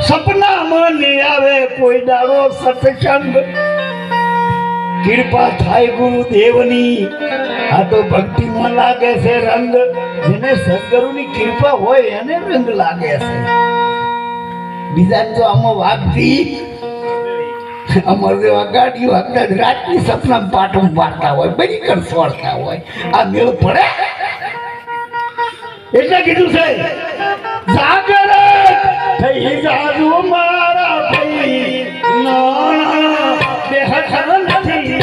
સપનામાં ને આવે કોઈ દાડો સત્સંગ, કૃપા થાય ગુરુદેવની, આ તો ભક્તિમાં લાગે છે રંગ, જેને સદગુરુની કૃપા હોય એને રંગ લાગે છે. બીજા તો આમાં વાગતી અમાર જેવા ગાડીઓ હતા રાતની સપના પાટું પાડતા હોય, બધી કર સોડતા હોય, આ મેળ પડે એટલે કીધું છે જાગર થઈ જાજુ મારા ભાઈ, નાણા બેહઠ નથી.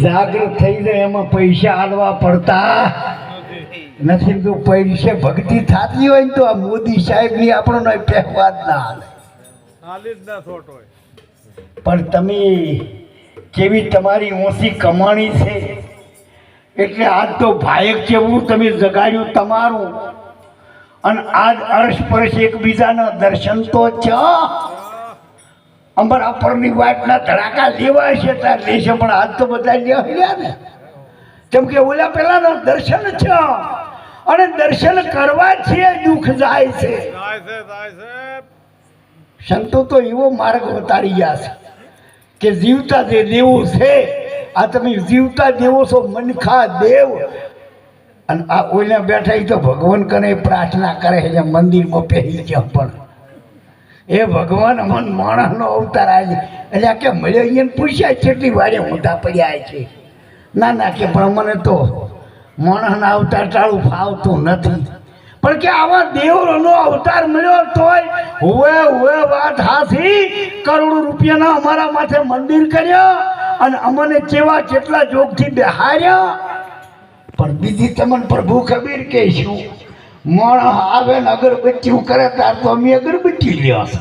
જાગૃત થઈ જાય એમાં પૈસા આલવા પડતા નથી. તો પૈસે ભક્તિ થતી હોય ને તો આ મોદી સાહેબ ની આપણો પહેવા જ ના હાલે. પણ તમે કેવી તમારી ઓછી કમાણી છે એટલે આજ તો ભાયક જેવું તમે જગાડ્યું તમારું, અને આજ અરસ પરસ એકબીજાના દર્શન તો છે. અમારા પરની વાતના ધડાકા લેવાય છે ત્યાં લેશે, પણ આજ તો બધા લેવા ને, કેમ કે ઓલા પેલાના દર્શન છે, અને દર્શન કરવા છે દુઃખ જાય છે. સંતો તો એવો માર્ગ બતાડી ગયા છે કે જીવતા જે દેવું છે, આ તમે જીવતા દેવો છો મનખા દેવ. અને આ ઓલા બેઠા એ તો ભગવાન કને પ્રાર્થના કરે છે મંદિરમાં પહેરી છે, પણ એ ભગવાન અમન માણસનો અવતાર આવે એટલે કે મળ્યો અહીંયા પૂછ્યા કેટલી વારે મોટા પડ્યા છે. ના ના કે પણ મને તો માણસના અવતાર ટાળું ફાવતું નથી, પણ કે આવા દેવનો અવતાર મળ્યો તોય હુએ વાત હાથી કરોડો રૂપિયાના અમારા માથે મંદિર કર્યો, અને અમને કેવા કેટલા જોગથી બેહાર્યા. પણ બીજી તમને પ્રભુ ખબર કે શું માણસ આવે ને અગરબત્તી કરે તાર તો અમે અગરબત્તી લ્યો છો.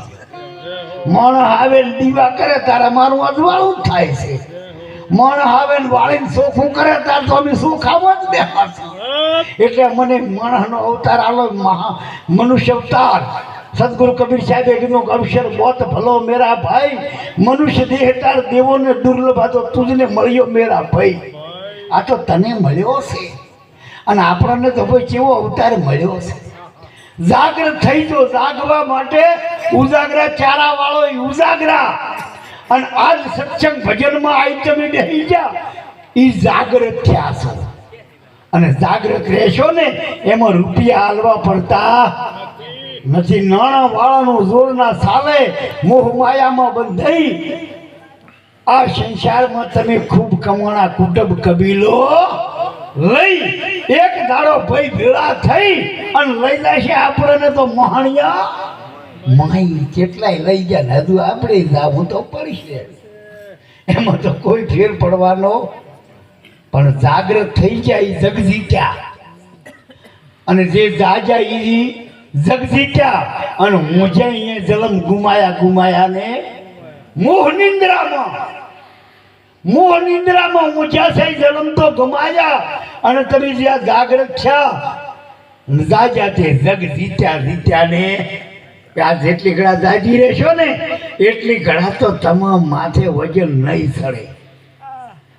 માણસ આવે ને દીવા કરે તારે મારું અજવાળું થાય છે. માણસ આવે ને વાળીને સોખું કરે તાર તો અમે સોખામાં જ બેઠા છો. એટલે મને માણસનો અવતાર આલો મનુષ્ય અવતાર. સદગુરુ કબીર સાહેબે કીધું અવસર બહોત ભલો મેરા ભાઈ, મનુષ્ય દેહ તાર દેવોને દુર્લભ આ તો તુજને મળ્યો મેરા ભાઈ. આ તો તને મળ્યો છે અને આપણને તો ભાઈ કેવો અવતાર મળ્યો છે. જાગૃત થઈ જો, જાગવા માટે ઉજાગરા ચારા વાળો ઉજાગરા. અને આજ સત્સંગ ભજનમાં આવી તમે બેસી જા એ જાગૃત થયા છો. અને જાગૃત રહેશો ને એમાં રૂપિયા હાલવા પડતા નથી. નાણાં વાળાનું જોર ના ચાલે. મોહ માયામાં બંધાઈ આ સંસારમાં તમે ખૂબ કમાણા કુટુંબ કબીલો લઈ એક દાડો ભાઈ ભેળા થઈ અને લઈ જશે આપણને તો મહાણિયા માઈ કેટલાય લઈ ગયા ને હજુ આપણે જાવું તો પડશે. એમાં તો કોઈ ફેર પડવાનો પણ જાગૃત થઈ જાય જગ જીત્યા. અને જે જાજા ઈ જગ જીત્યા. અને હું જે અહીંયા જલમ ગુમાયા ને મોહ નિંદ્રામાં ઊંચા થઈ જન્મ તો ગમાયા. અને તમે જ્યાં જાગૃત થયા જાજા તે જગ જીત્યા ને આ જેટલી ઘડા જાજી રહેશો ને એટલી ઘડા તો તમામ માથે વજન નહીં ચડે.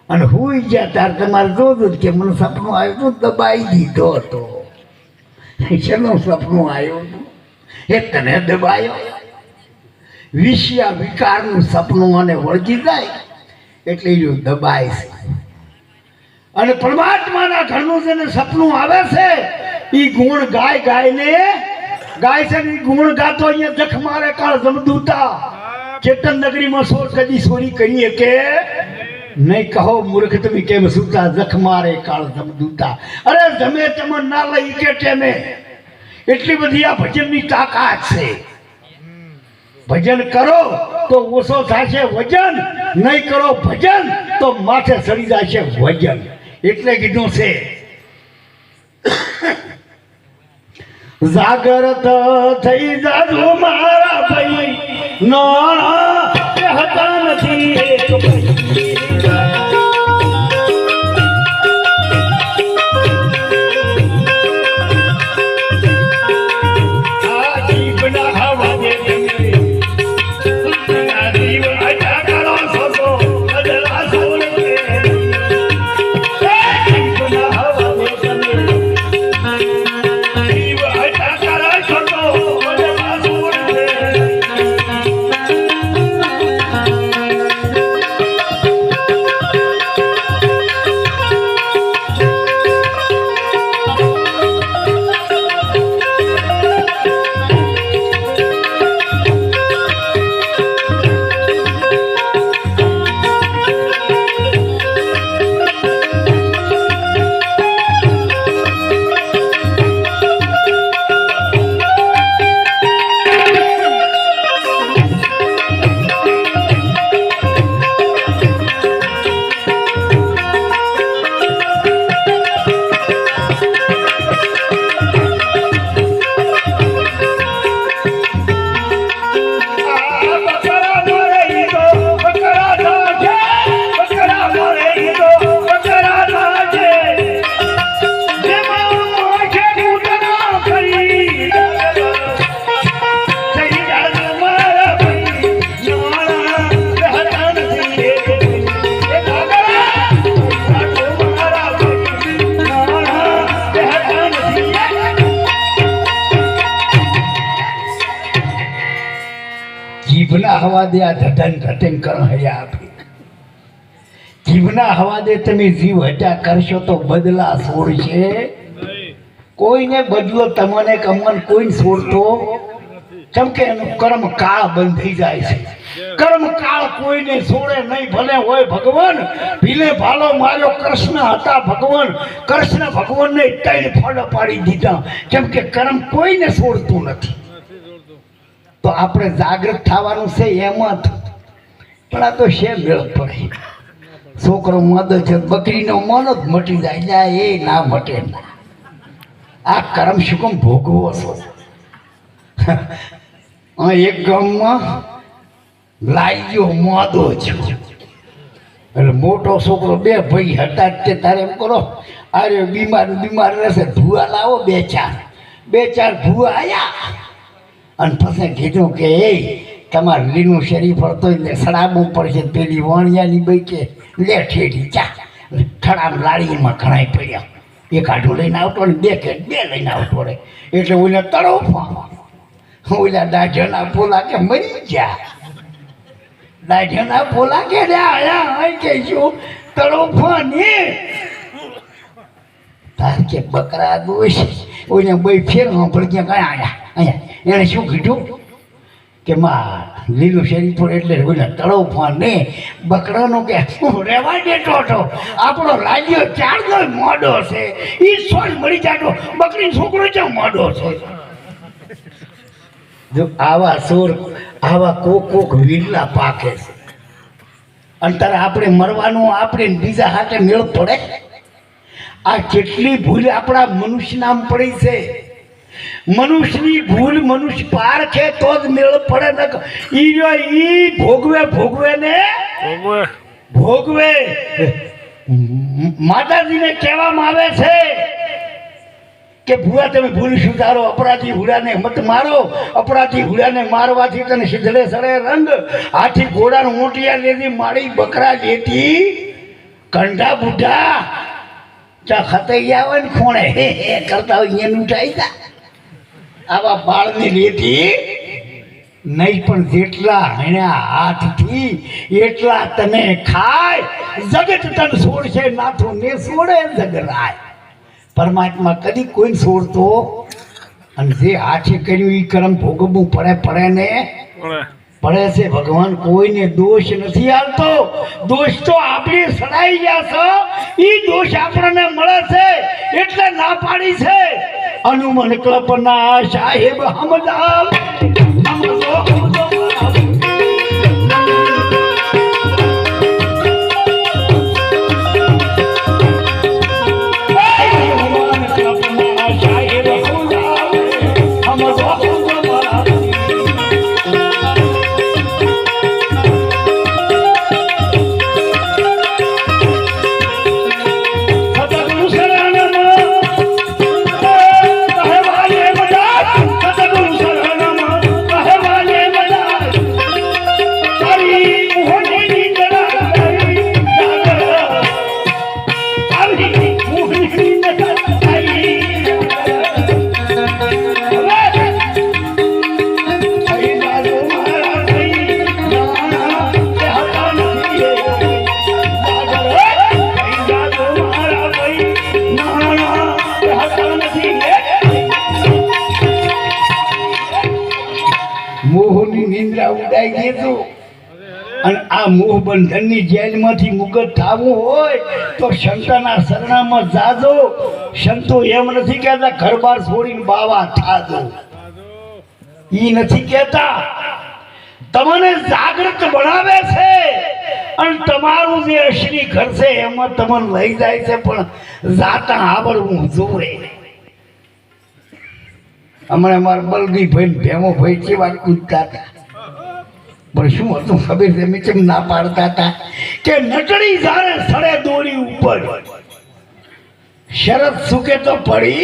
અને હુઈ ગયા તાર તમારે જોયું કે મને સપનું આવ્યું હતું દબાઈ દીધો હતો. શેનું સપનું આવ્યું હતું એ તને દબાયો. વિષયા વિકારનું સપનું અને વળગી જાય એટલે એ દબાય છે. અને પરમાત્માના ઘરનું જેને સપનું આવે છે એ ગુણ ગાય છે ને ગુણ ગાતો અહીંયા જખ મારે કાળ જમદૂતા. ચેતન નગરીમાં સોર કદી સોરી કરીએ કે નહીં કહો મૂર્ખ તમે કેમ સુતા જખ મારે કાળ જમદૂતા. અરે જમે તમે ના લઈ કે ટેમે એટલી બધી આ ભજનની તાકાત છે. ભજન કરો તો ઓછો થશે વજન, નહીં કરો ભજન તો માથે ચડી જશે વજન. એટલે કીધું છે જાગૃત થઈ જાજો મારા ભાઈ, નાણા હતા નથી એક ભાઈ. જીભના હવા દે આ ધટન કરો હૈયા આપી. જીભના હવા દે તમે જીવ હટ્યા કરશો તો બદલા છોડશે કોઈને. બદલો તમને કમન કોઈ છોડતો કેમ કે એનું કર્મ કાળ બંધ થઈ જાય છે. કર્મ કાળ કોઈને છોડે નહીં. ભલે હોય ભગવાન ભીલે ભાલો માર્યો કૃષ્ણ હતા ભગવાન. કૃષ્ણ ભગવાનને ત્રણ ફળ પાડી દીધા કેમ કે કર્મ કોઈને છોડતું નથી. તો આપણે જાગૃત થવાનું છે એમાં. પણ આ તો છે મેળ પડે. છોકરો માદો છે બકરીનો મન જ મટી જાય લ્યા એ ના મટે ના આ કરમ શું કેમ ભોગવો છો એક ગામમાં લાગ્યો માદો છું એટલે મોટો છોકરો બે ભાઈ હતા તે તારે એમ કરો અરે બીમાર રહેશે ભૂવા લાવો બે ચાર ભૂવા આવ્યા અને પછી કીધું કે એ તમારે લીનું શરીફ હતો એટલે સડાવવું પડશે પેલી વાણિયાની બઈ કે લે ઠેડી ચા ખડામ લાડીમાં ઘણાય પડ્યા એક આઢું લઈને આવતો ને બે લઈને આવતો રહે એટલે ઓલે તળો ઓલા દાઢના પોલા કે મરી ગયા દાઢના પોલા કે કે શું તળો ને તાર કે બકરા દોષ ઓને બઈ ફેર સાંભળ ગયા કયા અહીંયા એણે શું કીધું કે માં લીલું શરીર પર એટલે ઓલા તળો ને બકરાનો કે રેવા દેતો હતો આપણો રાજ્યો ચારનો મોડો છે ઈ સોળ મળી જાતો બકરી છોકરો ક્યાં મોડો છે જો આવા સોર આવા કોક વીરલા પાકે છે અને તારે આપણે મરવાનું આપણે બીજા હાથે મેળ પડે આ કેટલી ભૂલ આપણા મનુષ્યનામ પડી છે મનુષ્યની ભૂલ મનુષ્ય પાર છે તો જ મેળ પડે ને ઈ ભોગવે ને ભોગવે માતાજીને કહેવામાં આવે છે કે ભૂવા તમે ભૂલ સુધારો અપરાધી હુડાને મત મારો અપરાધી હુડાને મારવાથી તને સિદ્ધડે સડે રંગ હાથી ઘોડાનો ઊંટિયા લેતી માળી બકરા લેતી કંઢા બુઢા ચા ખતાઈ આવે ને ખોણે હે કરતા હોય એનું ચાહીતા આવા બાળની લેતી નહીં પણ જેટલા હણ્યા હાથથી એટલા તને ખાય જગત તને છોડશે નાથું ને છોડે જગરાય પરમાત્મા કદી કોઈ છોડતો અને જે હાથે કર્યું એ કર્મ ભોગવવું પડે ને પડે છે ભગવાન કોઈને દોષ નથી આવતો દોષ તો આપણે સડાઈ ગયા છે એ દોષ આપણને મળે છે એટલે ના પાડી છે હનુમાન કલ્પના સાહેબ હમદાલ મોહની નિંદ્રા ઉડાઈ ગઈ અને આ મોહ બંધનની જેલમાંથી મુક્ત થવું હોય તો સંતના શરણામાં જાજો સંતો એમ નથી કહેતા ઘર બાર છોડીને બાવા થાજો ઈ નથી કહેતા તમને જાગૃત બનાવે છે અને તમારું જે અશ્રી ઘર છે એમાં તમને લઈ જાય છે પણ જાતા આવડવું જોવે હમણાં મારા બલદી ભાઈ ભેમો ભાઈ કેવા કૂદતા હતા પણ શું હતું ખબર છે મેં કેમ ના પાડતા હતા કે નટડી જાણે સડે દોરી ઉપર શરત સુકે તો પડી